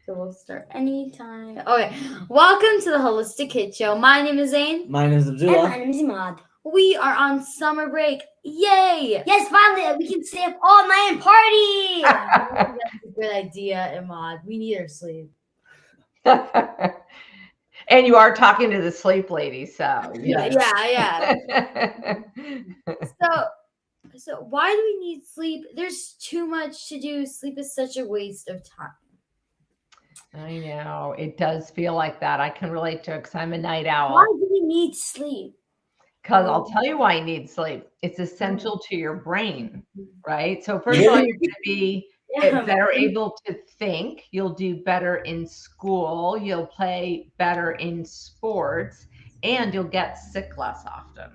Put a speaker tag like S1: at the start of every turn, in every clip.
S1: So we'll start anytime. Okay. Welcome to the Holistic Kid Show. My name is Zane.
S2: My name is
S3: And
S2: Abdullah.
S3: my name is Imad.
S1: We are on summer break. Yay!
S3: Yes, finally, we can stay up all night and party.
S1: That's a good idea, Imad. We need our sleep.
S4: And you are talking to the sleep lady, so
S2: Yes.
S1: Yeah. So why do we need sleep? There's too much to do. Sleep is such a waste of time.
S4: I know it does feel like that. I can relate to it because I'm a night
S3: Why
S4: owl.
S3: do we need sleep?
S4: Because I'll tell you why you need sleep. It's essential to your brain, right? So first of all,
S2: Really?
S4: you're going to be better able to think. You'll do better in school. You'll play better in sports, and you'll get sick less often.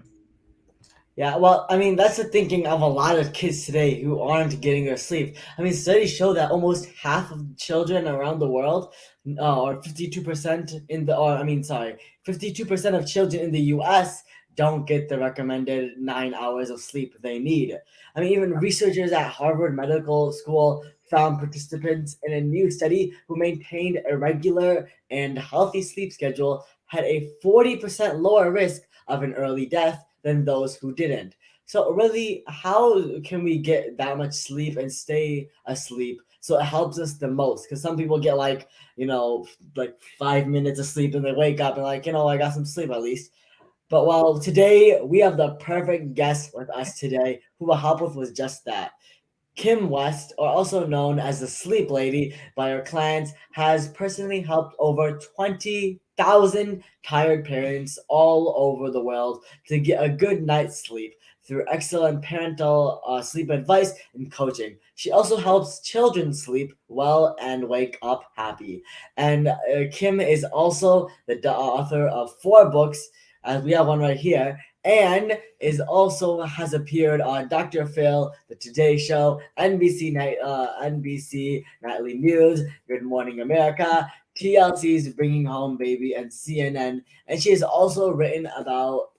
S2: Yeah, well, I mean, that's the thinking of a lot of kids today who aren't getting their sleep. I mean, studies show that almost half of children around the world, or 52% in the, or I mean, sorry, 52% of children in the US don't get the recommended 9 hours of sleep they need. I mean, even researchers at Harvard Medical School found participants in a new study who maintained a regular and healthy sleep schedule had a 40% lower risk of an early death than those who didn't. So really, how can we get that much sleep and stay asleep so it helps us the most? Because some people get like, like 5 minutes of sleep and they wake up and like, I got some sleep at least. But well, today we have the perfect guest with us today who will help us with just that. Kim West, or also known as the Sleep Lady by her clients, has personally helped over 20,000 tired parents all over the world to get a good night's sleep through excellent parental sleep advice and coaching. She also helps children sleep well and wake up happy. And Kim is also the author of 4 books, as we have one right here, and is also has appeared on Dr. Phil, The Today Show, NBC Nightly News, Good Morning America, TLC's Bringing Home Baby, and CNN. And she has also written about.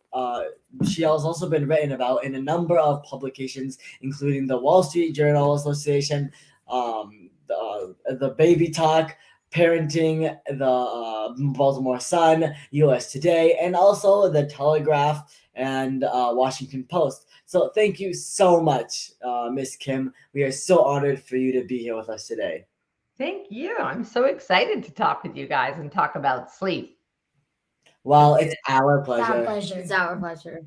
S2: She has also been written about in a number of publications, including the Wall Street Journal Association, the Baby Talk, Parenting, the Baltimore Sun, U.S. Today, and also the Telegraph and Washington Post. So thank you so much, Miss Kim. We are so honored for you to be here with us today.
S4: Thank you. I'm so excited to talk with you guys and talk about sleep.
S2: Well, it's our
S3: It's
S2: pleasure.
S3: our pleasure.
S1: It's our pleasure.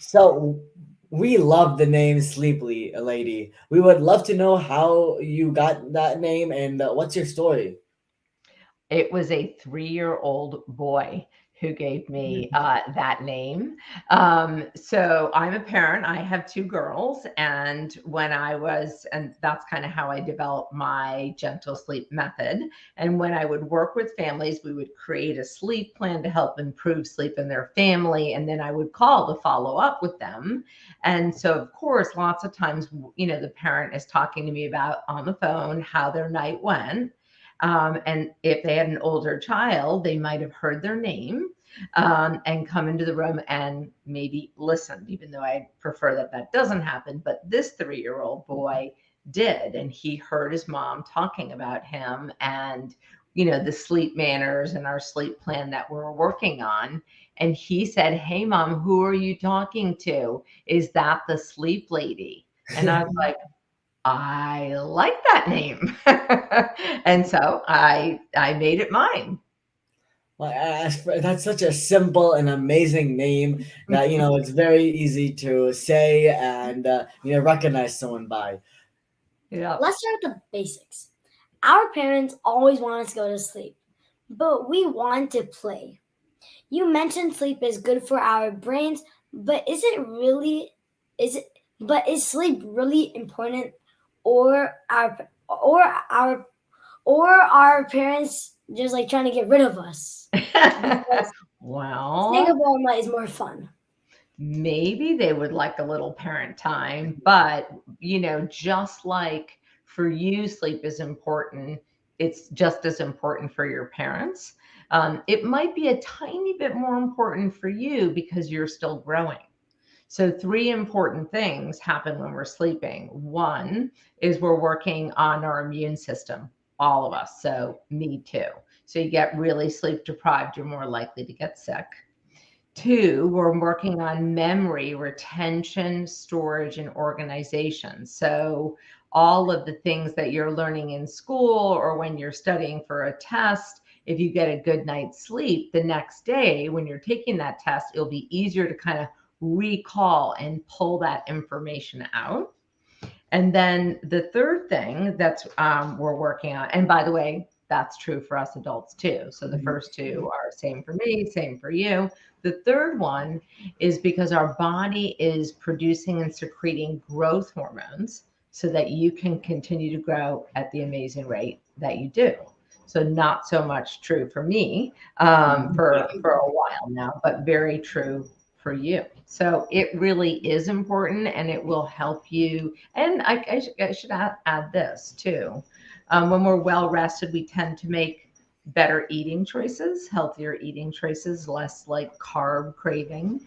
S2: So we love the name Sleep Lady. We would love to know how you got that name and what's your story.
S4: It was a 3-year-old boy who gave me that name. So I'm a parent. I have 2 girls. And and that's kind of how I developed my gentle sleep method. And when I would work with families, we would create a sleep plan to help improve sleep in their family. And then I would call to follow up with them. And so, of course, lots of times, the parent is talking to me about on the phone how their night went. And if they had an older child, they might have heard their name and come into the room and maybe listened, even though I prefer that doesn't happen. But this 3-year-old boy did, and he heard his mom talking about him and, the sleep manners and our sleep plan that we're working on. And he said, "Hey, Mom, who are you talking to? Is that the sleep lady?" And I was like, I like that name. And so I made it mine.
S2: Well, that's such a simple and amazing name that it's very easy to say and recognize someone by.
S4: Yeah.
S3: Let's start with the basics. Our parents always want us to go to sleep, but we want to play. You mentioned sleep is good for our brains, but is sleep really important, or our or are parents just like trying to get rid of us? Because staying
S4: Well,
S3: up all night is more fun.
S4: maybe they would like a little parent time, but just like for you, sleep is important. It's just as important for your parents. It might be a tiny bit more important for you because you're still growing. So 3 important things happen when we're sleeping. One is we're working on our immune system. all of us. So me too. So you get really sleep deprived, you're more likely to get sick. 2, we're working on memory, retention, storage, and organization. So all of the things that you're learning in school or when you're studying for a test, if you get a good night's sleep, the next day when you're taking that test, it'll be easier to kind of recall and pull that information out. And then the third thing that's we're working on, and by the way, that's true for us adults too. So the first 2 are same for me, same for you. The third one is because our body is producing and secreting growth hormones so that you can continue to grow at the amazing rate that you do. So not so much true for me for a while now, but very true for you. So it really is important, and it will help you. And I should add this too. When we're well rested, we tend to make better eating choices, healthier eating choices, less like carb craving.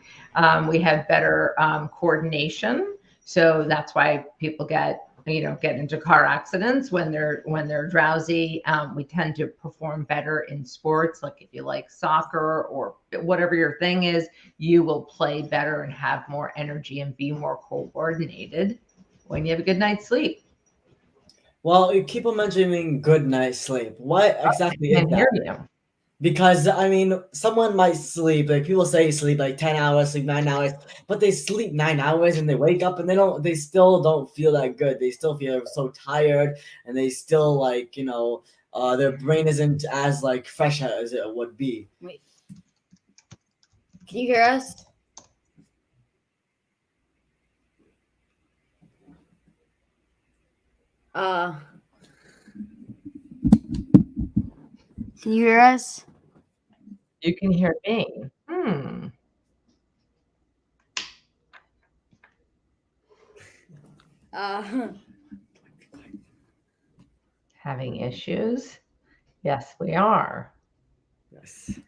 S4: We have better coordination. So that's why people get into car accidents when they're drowsy. We tend to perform better in sports. Like if you like soccer or whatever your thing is, you will play better and have more energy and be more coordinated when you have a good night's sleep.
S2: Well, you keep on mentioning good night's sleep. What exactly is that? Because I mean, someone might sleep, like people say sleep like 10 hours, sleep 9 hours, but they sleep 9 hours and they wake up and they still don't feel that good. They still feel so tired, and they still like, their brain isn't as like fresh as it would be.
S1: Wait. Can you hear us? Can you hear us?
S4: You can hear me. Having issues? Yes, we are.
S2: Yes.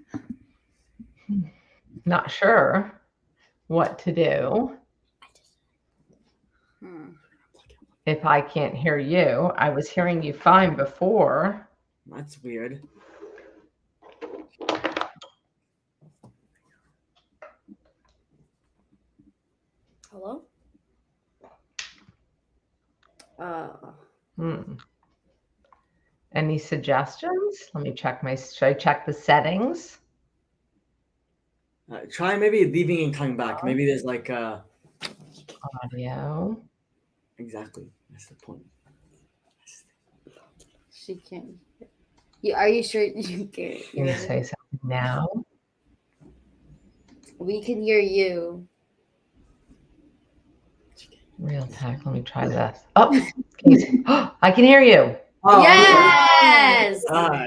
S4: Not sure what to do. If I can't hear you, I was hearing you fine before.
S2: That's weird.
S1: Hello?
S4: Any suggestions? Let me check should I check the settings?
S2: Try maybe leaving and coming back. Maybe there's like
S4: audio.
S2: Exactly. That's the point.
S1: She can't. Are you sure you can?
S4: Can you say something now?
S1: We can hear you.
S4: Real tech. Let me try this. Oh, I can hear you.
S2: Oh,
S1: yes.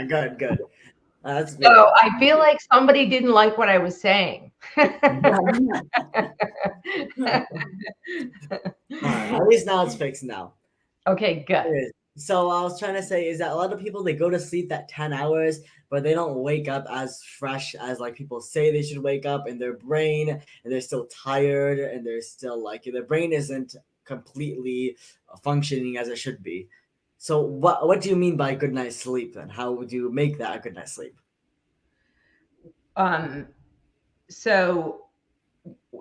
S2: Good. That's good.
S4: So I feel like somebody didn't like what I was saying.
S2: At least now it's fixed now.
S4: Okay, good.
S2: So I was trying to say is that a lot of people, they go to sleep that 10 hours, but they don't wake up as fresh as like people say they should wake up in their brain, and they're still tired, and they're still like their brain isn't completely functioning as it should be. So what do you mean by good night's sleep then? How would you make that a good night's sleep?
S4: So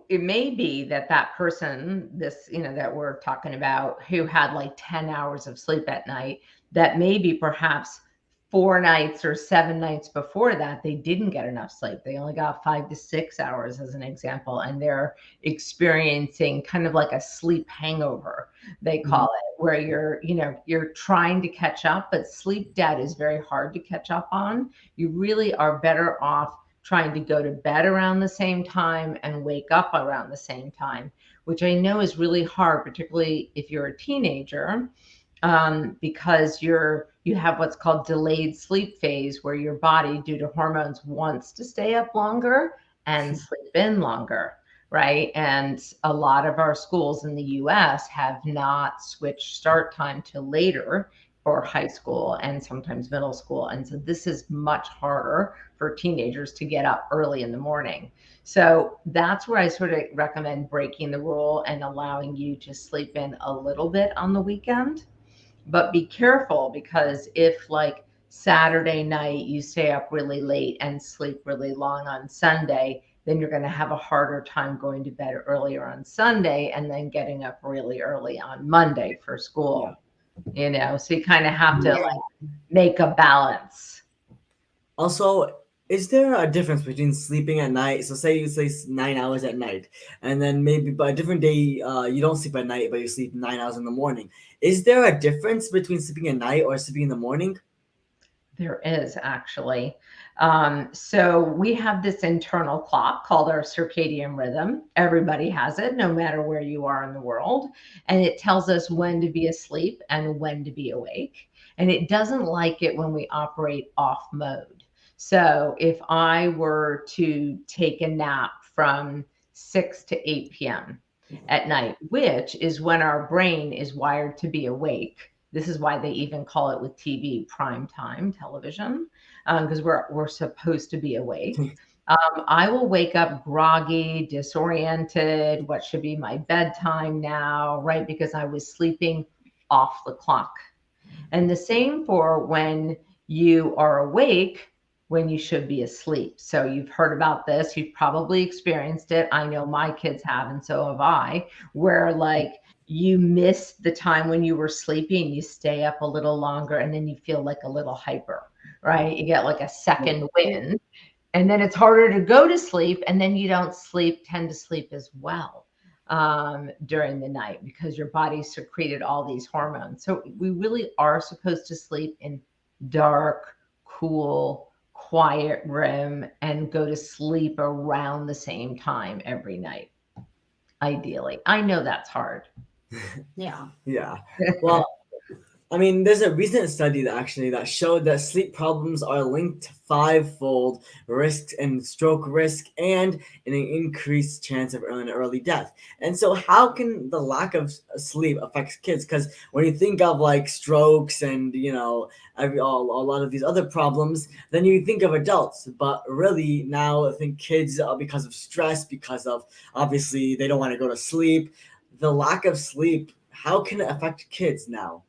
S4: it may be that person, that we're talking about, who had like 10 hours of sleep at night, that maybe perhaps 4 nights or 7 nights before that, they didn't get enough sleep. They only got 5 to 6 hours as an example. And they're experiencing kind of like a sleep hangover, they call it, where you're trying to catch up, but sleep debt is very hard to catch up on. You really are better off trying to go to bed around the same time and wake up around the same time, which I know is really hard, particularly if you're a teenager, because you have what's called delayed sleep phase, where your body, due to hormones, wants to stay up longer and sleep in longer, right? And a lot of our schools in the US have not switched start time to later for high school and sometimes middle school. And so this is much harder for teenagers to get up early in the morning. So that's where I sort of recommend breaking the rule and allowing you to sleep in a little bit on the weekend. But be careful, because if like Saturday night you stay up really late and sleep really long on Sunday, then you're going to have a harder time going to bed earlier on Sunday and then getting up really early on Monday for school. So you kind of have to like make a balance.
S2: Also, is there a difference between sleeping at night? So say you sleep 9 hours at night, and then maybe by a different day, you don't sleep at night, but you sleep 9 hours in the morning. Is there a difference between sleeping at night or sleeping in the morning?
S4: There is actually. So we have this internal clock called our circadian rhythm. Everybody has it, no matter where you are in the world. And it tells us when to be asleep and when to be awake. And it doesn't like it when we operate off mode. So if I were to take a nap from 6 to 8 p.m. at night, which is when our brain is wired to be awake. This is why they even call it with TV prime time television, because we're supposed to be awake. I will wake up groggy, disoriented, what should be my bedtime now, right? Because I was sleeping off the clock. And the same for when you are awake, when you should be asleep. So you've heard about this, you've probably experienced it. I know my kids have, and so have I, where like you miss the time when you were sleeping, you stay up a little longer, and then you feel like a little hyper, right? You get like a second wind, and then it's harder to go to sleep, and then you don't tend to sleep as well during the night because your body secreted all these hormones. So we really are supposed to sleep in dark, cool, quiet room and go to sleep around the same time every night, ideally. I know that's hard.
S3: Yeah.
S2: Yeah. Well, I mean, there's a recent study that showed that sleep problems are linked to fivefold risk in stroke risk and an increased chance of early death. And so, how can the lack of sleep affect kids? Because when you think of like strokes and a lot of these other problems, then you think of adults. But really, now I think kids, because of stress, because of obviously they don't want to go to sleep, the lack of sleep. How can it affect kids now?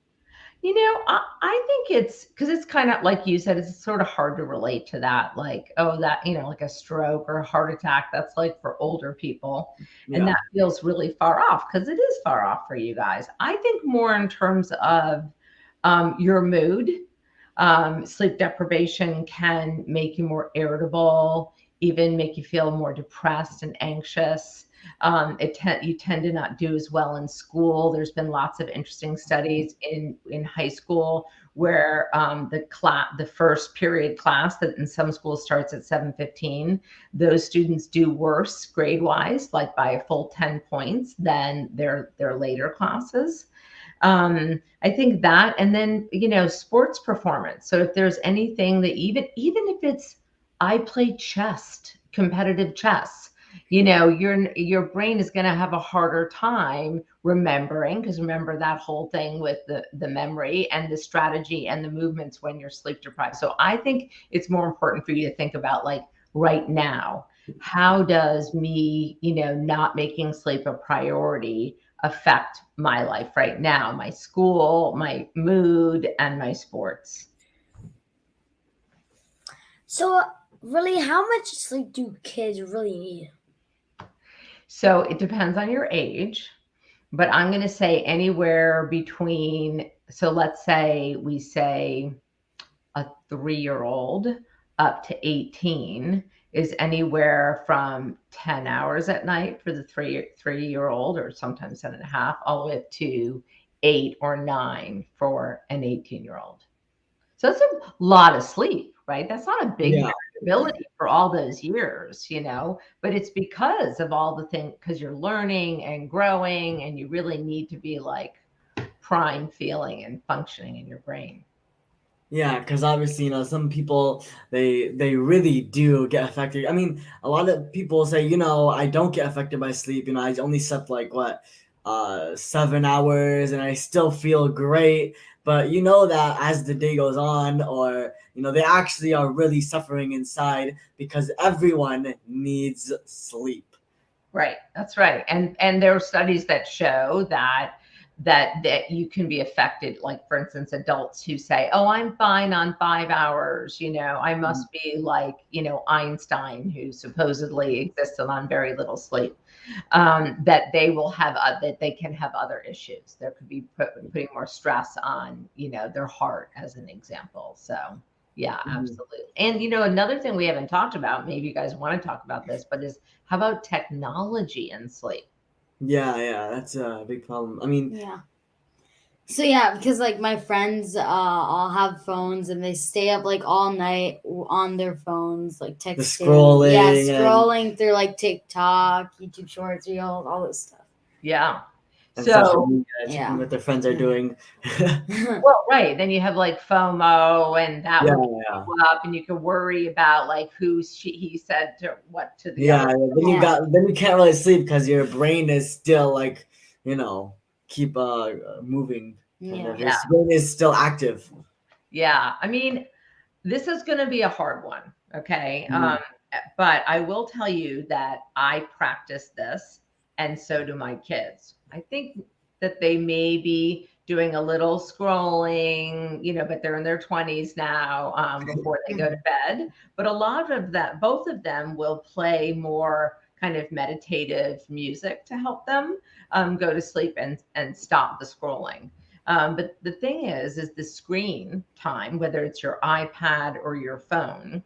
S4: I think it's because it's kind of like you said, it's sort of hard to relate to that. Like, oh, that, like a stroke or a heart attack, that's like for older people. And that feels really far off because it is far off for you guys. I think more in terms of your mood. Sleep deprivation can make you more irritable, even make you feel more depressed and anxious. You tend to not do as well in school. There's been lots of interesting studies in high school where the first period class that in some schools starts at 7:15, those students do worse grade wise, like by a full 10 points than their later classes. I think that, and then sports performance. So if there's anything that even if it's I play chess, competitive chess, your brain is going to have a harder time remembering, because remember that whole thing with the memory and the strategy and the movements when you're sleep deprived. So I think it's more important for you to think about like right now, how does me, not making sleep a priority affect my life right now, my school, my mood, and my sports?
S3: So really, how much sleep do kids really need?
S4: So it depends on your age, but I'm going to say anywhere between, so let's say we say a 3-year-old up to 18 is anywhere from 10 hours at night for the 3-year-old, or sometimes 7.5, all the way up to 8 or 9 for an 18-year-old. So that's a lot of sleep, right? That's not a big variability for all those years, but it's because of all the things, because you're learning and growing, and you really need to be like prime feeling and functioning in your brain.
S2: Yeah, because obviously, some people they really do get affected. I mean, a lot of people say, I don't get affected by sleep. I only slept like 7 hours, and I still feel great. But that as the day goes on, or they actually are really suffering inside because everyone needs sleep.
S4: Right, that's right. And there are studies that show that that you can be affected. Like, for instance, adults who say, oh, I'm fine on 5 hours, I must be like, Einstein, who supposedly existed on very little sleep, that they will have, that they can have other issues. There could be putting more stress on, their heart, as an example. So yeah, absolutely. And, another thing we haven't talked about, maybe you guys want to talk about this, but is how about technology and sleep?
S2: Yeah, that's a big problem. I mean,
S1: Yeah. So yeah, because like my friends all have phones and they stay up like all night on their phones, like texting.
S2: scrolling
S1: Yeah,
S2: and-
S1: scrolling through like TikTok, YouTube Shorts, Reels, all this stuff.
S4: Yeah.
S2: and
S4: So
S2: social media, checking
S1: yeah.
S2: what their friends are doing.
S4: well, right. Then you have like FOMO, and that
S2: Yeah,
S4: will
S2: yeah.
S4: go up, and you can worry about like he said to what to the
S2: Yeah,
S4: other.
S2: then you can't really sleep because your brain is still like, keep moving.
S1: Yeah.
S2: Your brain is still active.
S4: Yeah. I mean, this is going to be a hard one. Okay.
S2: Mhm.
S4: But I will tell you that I practice this, and so do my kids. I think that they may be doing a little scrolling, but they're in their 20s now, before they go to bed. But a lot of that, both of them will play more kind of meditative music to help them go to sleep and stop the scrolling. But the thing is the screen time, whether it's your iPad or your phone,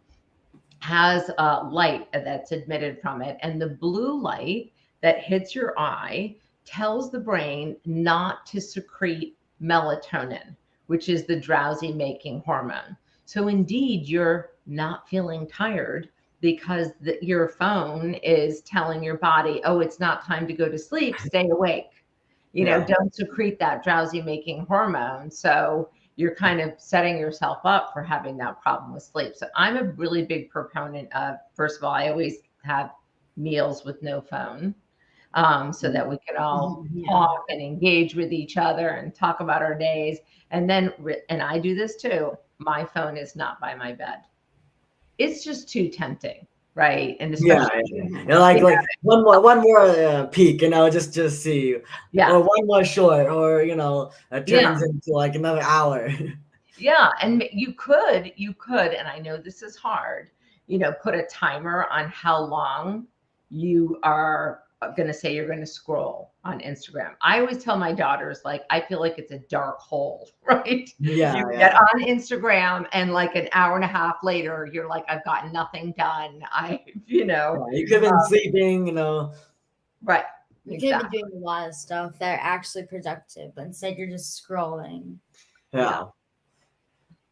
S4: has light that's emitted from it. And the blue light that hits your eye tells the brain not to secrete melatonin, which is the drowsy making hormone. So indeed, you're not feeling tired because your phone is telling your body, oh, it's not time to go to sleep, stay awake. Don't secrete that drowsy making hormone. So you're kind of setting yourself up for having that problem with sleep. So I'm a really big proponent of, first of all, I always have meals with no phone, so that we can all talk and engage with each other and talk about our days. And then, and I do this too, my phone is not by my bed. It's just too tempting. Right. And especially,
S2: like one more peek, just see,
S4: yeah,
S2: or one more short, or it turns into like another hour.
S4: Yeah. And you could, and I know this is hard, put a timer on how long you are going to say you're going to scroll on Instagram. I always tell my daughters, like, I feel like it's a dark hole, right?
S2: Yeah.
S4: You get on Instagram and like an hour and a half later, you're like, I've gotten nothing done.
S2: You could have been sleeping,
S4: Right.
S1: You could be doing a lot of stuff that are actually productive, but instead you're just scrolling.
S2: Yeah.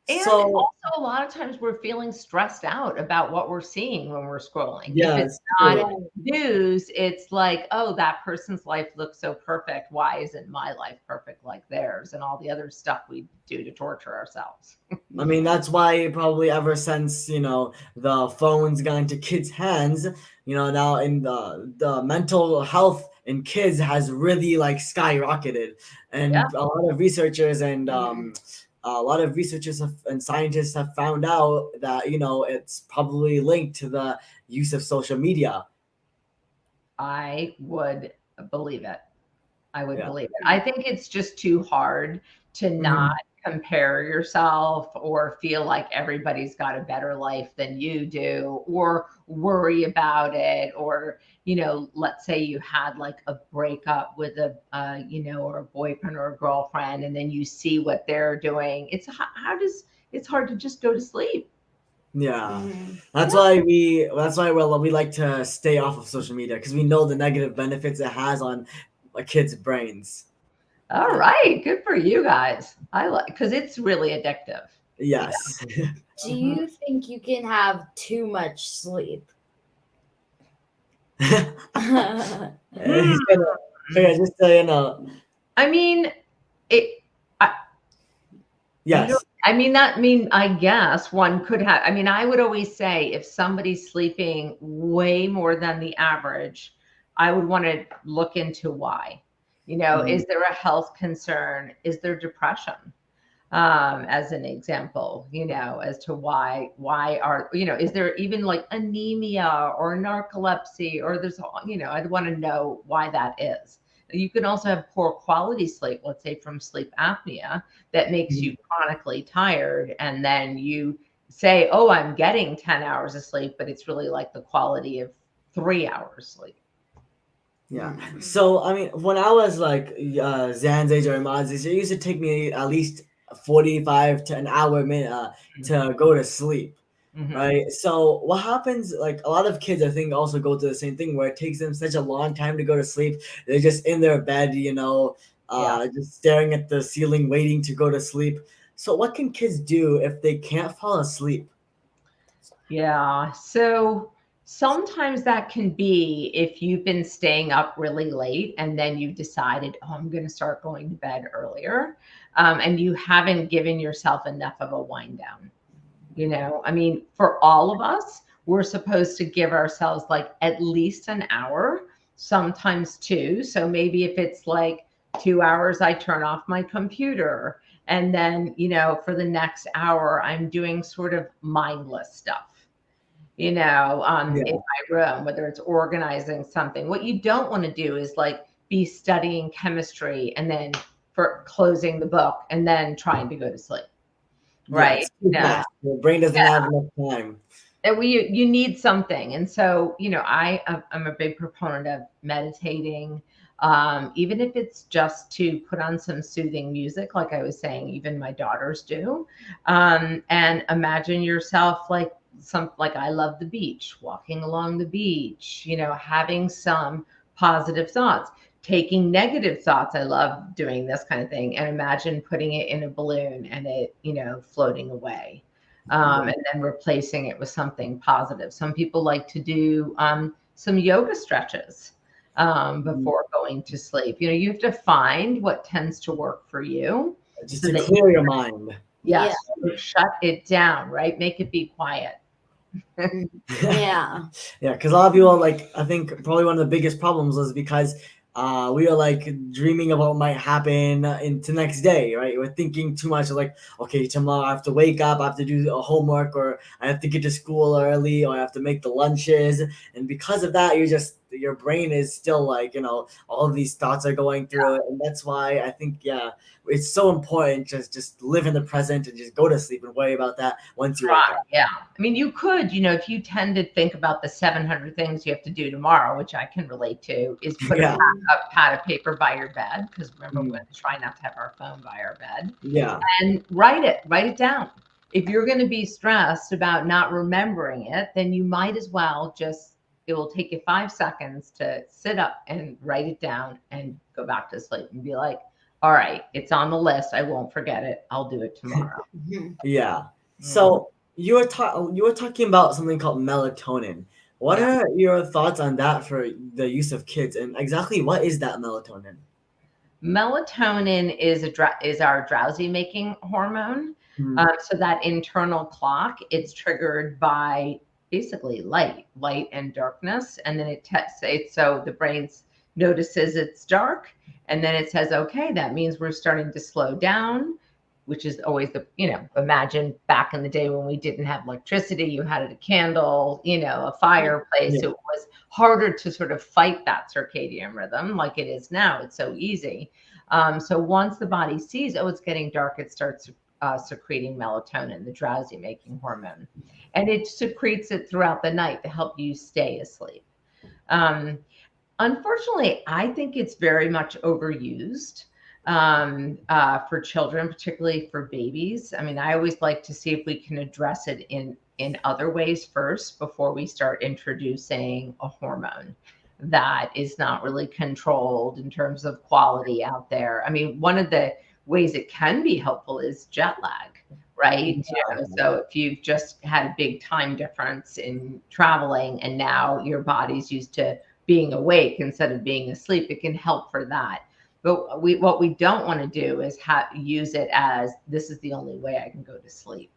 S4: And
S2: So,
S4: also, a lot of times we're feeling stressed out about what we're seeing when we're scrolling.
S2: Yeah,
S4: If it's not news, it's like, oh, that person's life looks so perfect. Why isn't my life perfect like theirs? And all the other stuff we do to torture ourselves.
S2: I mean, that's why probably ever since, the phones got into kids' hands, now in the mental health in kids has really like skyrocketed. And a lot of researchers and and scientists have found out that, it's probably linked to the use of social media.
S4: I would believe it. I would believe it. I think it's just too hard to not compare yourself or feel like everybody's got a better life than you do, or worry about it, or let's say you had like a breakup with a or a boyfriend or a girlfriend, and then you see what they're doing. It's hard to just go to sleep.
S2: Yeah, that's why we like to stay off of social media, because we know the negative benefits it has on kids' brains.
S4: All right, good for you guys. I like, because it's really addictive.
S2: Yes.
S1: Do you think you can have too much sleep?
S2: He's gonna, just so
S4: I mean,
S2: yes.
S4: I guess one could have. I mean, I would always say if somebody's sleeping way more than the average, I would want to look into why. Is there a health concern? Is there depression? As an example, as to why are, is there even like anemia or narcolepsy, or there's, I'd want to know why that is. you can also have poor quality sleep, let's say from sleep apnea, that makes you chronically tired. And then you say, oh, I'm getting 10 hours of sleep, but it's really like the quality of 3 hours sleep.
S2: Yeah. So I mean, when I was like Zan's age or Imad's age, it used to take me at least 45 to an hour minute to go to sleep. Right. So what happens? Like a lot of kids, I think, also go through the same thing where it takes them such a long time to go to sleep. They're just in their bed, just staring at the ceiling, waiting to go to sleep. So what can kids do if they can't fall asleep?
S4: Yeah. So sometimes that can be if you've been staying up really late and then you've decided, oh, I'm going to start going to bed earlier, and you haven't given yourself enough of a wind down. I mean, for all of us, we're supposed to give ourselves like at least an hour, sometimes two. So maybe if it's like 2 hours, I turn off my computer. And then, for the next hour, I'm doing sort of mindless stuff, in my room, whether it's organizing something. What you don't want to do is like be studying chemistry and then for closing the book and then trying to go to sleep. Right.
S2: Yeah. Your brain doesn't have enough time.
S4: And you need something. And so, I'm a big proponent of meditating, even if it's just to put on some soothing music, like I was saying, even my daughters do. And imagine yourself like I love the beach, walking along the beach, having some positive thoughts. Taking negative thoughts, I love doing this kind of thing, and imagine putting it in a balloon and it, floating away, and then replacing it with something positive. Some people like to do some yoga stretches before going to sleep. You have to find what tends to work for you.
S2: Just to clear your mind.
S4: Yes, shut it down, right? Make it be quiet.
S1: Yeah,
S2: because a lot of people, like, I think probably one of the biggest problems was because we are like dreaming about what might happen into next day, right? We're thinking too much of like, okay, tomorrow I have to wake up, I have to do homework, or I have to get to school early, or I have to make the lunches. And because of that, your brain is still like, all of these thoughts are going through it. And that's why I think, it's so important just live in the present and just go to sleep and worry about that once you wake up.
S4: Yeah. I mean, you could, if you tend to think about the 700 things you have to do tomorrow, which I can relate to, is put a pad of paper by your bed. Because remember, we're going to try not to have our phone by our bed.
S2: Yeah.
S4: And write it down. If you're going to be stressed about not remembering it, then you might as well it will take you 5 seconds to sit up and write it down and go back to sleep and be like, all right, it's on the list. I won't forget it. I'll do it tomorrow.
S2: Yeah. So you were talking about something called melatonin. What are your thoughts on that for the use of kids, and exactly what is that melatonin?
S4: Melatonin is our drowsy making hormone. So that internal clock, it's triggered by basically light and darkness, and then so the brain notices it's dark, and then it says, okay, that means we're starting to slow down, which is always imagine back in the day when we didn't have electricity, you had a candle, a fireplace. So it was harder to sort of fight that circadian rhythm like it is now. It's so easy. So once the body sees, oh, it's getting dark, it starts secreting melatonin, the drowsy making hormone, and it secretes it throughout the night to help you stay asleep. Unfortunately, I think it's very much overused for children, particularly for babies. I mean, I always like to see if we can address it in other ways first before we start introducing a hormone that is not really controlled in terms of quality out there. I mean, one of the ways it can be helpful is jet lag, right? So if you've just had a big time difference in traveling and now your body's used to being awake instead of being asleep, it can help for that. But what we don't want to do is use it as this is the only way I can go to sleep.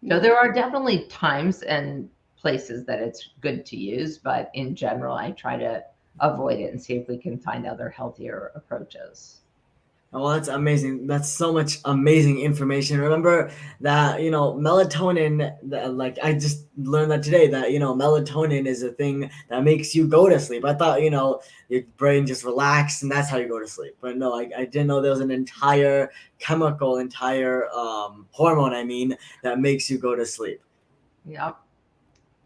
S4: So there are definitely times and places that it's good to use, but in general, I try to avoid it and see if we can find other healthier approaches.
S2: Oh, that's amazing. That's so much amazing information. Remember that, melatonin, like I just learned that today, that, melatonin is a thing that makes you go to sleep. I thought, your brain just relaxed and that's how you go to sleep. But no, I didn't know there was an entire chemical, entire hormone, that makes you go to sleep.
S4: Yep.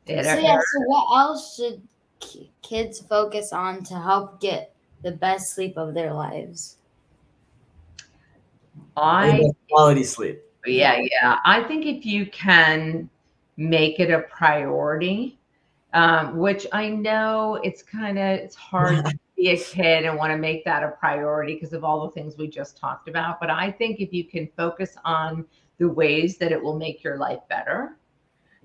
S1: So what else should kids focus on to help get the best sleep of their lives?
S2: Quality sleep.
S4: Yeah. I think if you can make it a priority, which I know it's hard to be a kid and want to make that a priority because of all the things we just talked about. But I think if you can focus on the ways that it will make your life better,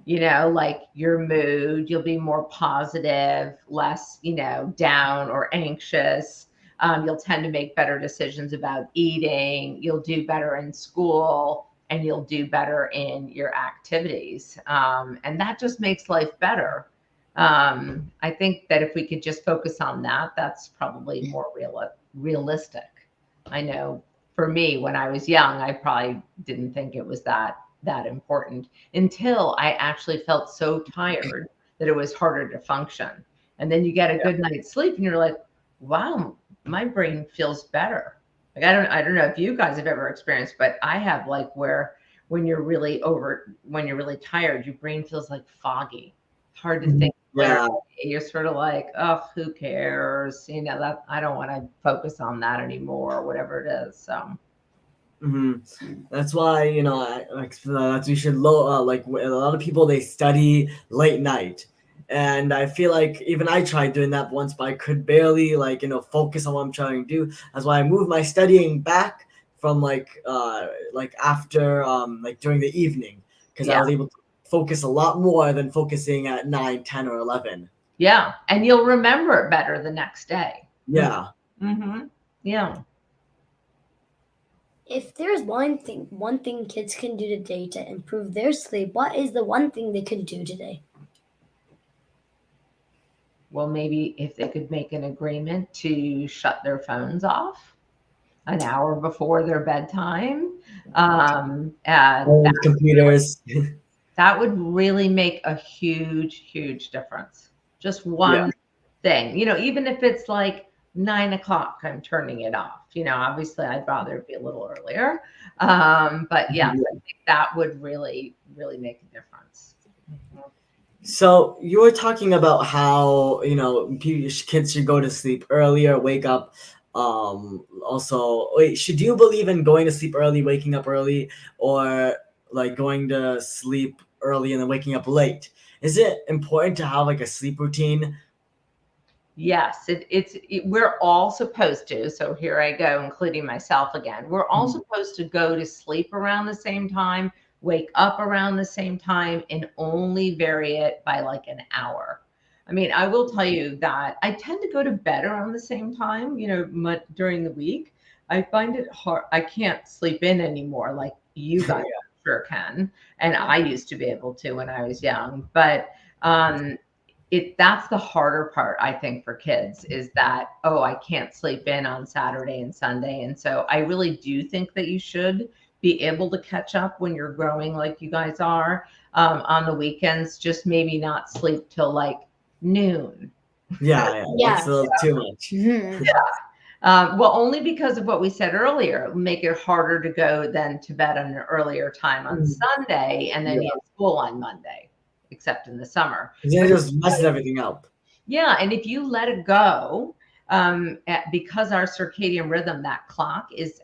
S4: like your mood, you'll be more positive, less, down or anxious. You'll tend to make better decisions about eating. You'll do better in school and you'll do better in your activities. And that just makes life better. I think that if we could just focus on that, that's probably more realistic. I know for me, when I was young, I probably didn't think it was that important until I actually felt so tired that it was harder to function. And then you get a good night's sleep and you're like, wow, my brain feels better. Like I don't know if you guys have ever experienced, but I have, like, where when you're really tired, your brain feels like foggy. It's hard to think clearly. You're sort of like, oh, who cares? That I don't want to focus on that anymore, or whatever it is. So
S2: That's why, that we should like a lot of people, they study late night, and I feel like even I tried doing that once, but I could barely focus on what I'm trying to do. That's why I moved my studying back from after during the evening, because I was able to focus a lot more than focusing at 9, 10, or 11.
S4: Yeah, and you'll remember it better the next day.
S2: Yeah.
S4: Yeah.
S3: If there's one thing kids can do today to improve their sleep, what is the one thing they could do today?
S4: Well, maybe if they could make an agreement to shut their phones off an hour before their bedtime,
S2: computers.
S4: That would really make a huge difference. Just one thing, even if it's like 9 o'clock, I'm turning it off. Obviously I'd rather it be a little earlier. But yes, I think that would really make a difference.
S2: So you were talking about how, kids should go to sleep earlier, wake up. Also, wait, should you believe in going to sleep early, waking up early, or like going to sleep early and then waking up late? Is it important to have like a sleep routine?
S4: Yes, we're all supposed to. So here I go, including myself again. We're all supposed to go to sleep around the same time, wake up around the same time, and only vary it by like an hour. I mean, I will tell you that I tend to go to bed around the same time, during the week. I find it hard. I can't sleep in anymore like you guys sure can. And I used to be able to when I was young. But that's the harder part, I think, for kids, is that, I can't sleep in on Saturday and Sunday. And so I really do think that you should be able to catch up when you're growing like you guys are on the weekends, just maybe not sleep till like noon.
S2: That's a little too much.
S4: Well, only because of what we said earlier, make it harder to go than to bed at an earlier time on Sunday, and then you have school on Monday, except in the summer.
S2: It just messes everything up.
S4: Yeah, and if you let it go, because our circadian rhythm, that clock is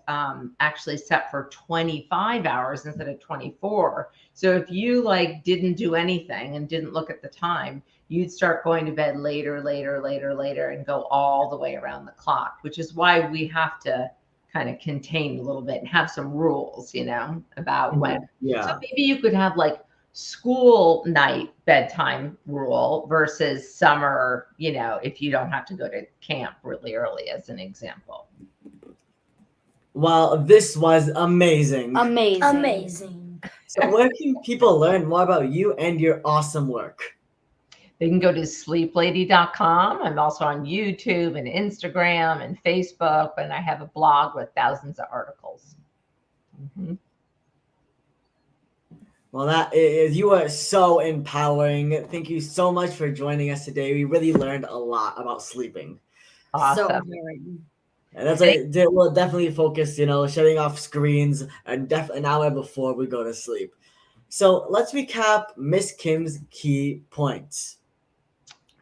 S4: actually set for 25 hours instead of 24. So if you didn't do anything and didn't look at the time, you'd start going to bed later, and go all the way around the clock, which is why we have to kind of contain a little bit and have some rules, about when. So maybe you could have school night bedtime rule versus summer, if you don't have to go to camp really early, as an example.
S2: Well, this was amazing.
S3: Amazing.
S2: So where can people learn more about you and your awesome work?
S4: They can go to sleeplady.com. I'm also on YouTube and Instagram and Facebook, and I have a blog with thousands of articles. Mm-hmm.
S2: Well, that is, you are so empowering. Thank you so much for joining us today. We really learned a lot about sleeping.
S1: So
S4: Awesome.
S1: important.
S2: And that's like, we'll definitely focus, shutting off screens and an hour before we go to sleep. So let's recap Miss Kim's key points.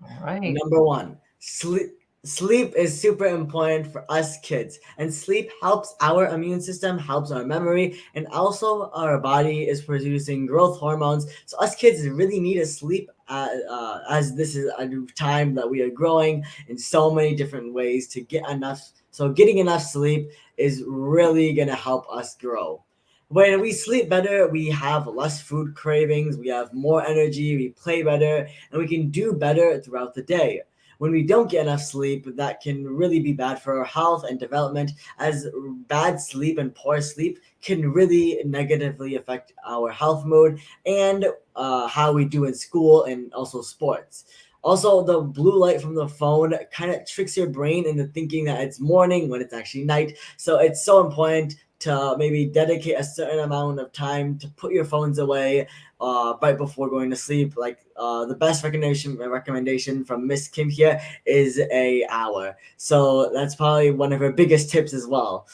S4: All right.
S2: Number one, sleep is super important for us kids, and sleep helps our immune system, helps our memory, and also our body is producing growth hormones. So us kids really need to sleep as this is a new time that we are growing in so many different ways to get enough. So getting enough sleep is really gonna help us grow. When we sleep better, we have less food cravings, we have more energy, we play better, and we can do better throughout the day. When we don't get enough sleep, that can really be bad for our health and development, as bad sleep and poor sleep can really negatively affect our health mood and how we do in school and also sports. Also, the blue light from the phone kind of tricks your brain into thinking that it's morning when it's actually night. So it's so important to maybe dedicate a certain amount of time to put your phones away right before going to sleep. Like the best recommendation from Miss Kim here is an hour. So that's probably one of her biggest tips as well.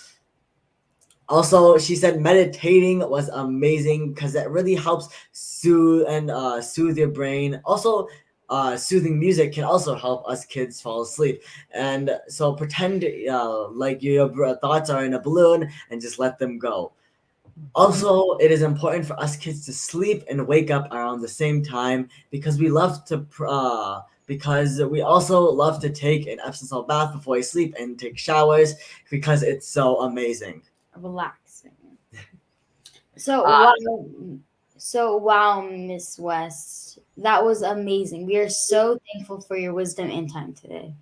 S2: Also, she said meditating was amazing because it really helps soothe your brain. Also, soothing music can also help us kids fall asleep. And so pretend like your thoughts are in a balloon and just let them go. Also, it is important for us kids to sleep and wake up around the same time because we also love to take an Epsom salt bath before we sleep and take showers because it's so amazing.
S1: Relaxing. Wow, Miss West, that was amazing. We are so thankful for your wisdom and time today.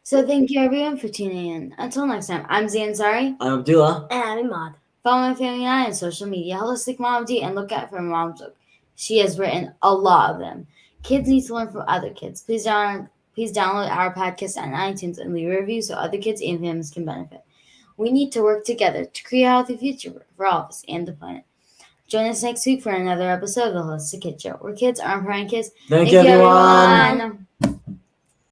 S1: So thank you everyone for tuning in. Until next time, I'm Zansari.
S2: I'm Abdullah.
S3: And I'm Imad.
S1: Follow my family and I on social media, Holistic Mom D, and look out for Mom's book. She has written a lot of them. Kids need to learn from other kids. Please download our podcast on iTunes and leave a review so other kids and families can benefit. We need to work together to create a healthy future for all of us and the planet. Join us next week for another episode of the Holistic Kid Show, where kids are empowering kids.
S2: Thank you, everyone.
S1: everyone.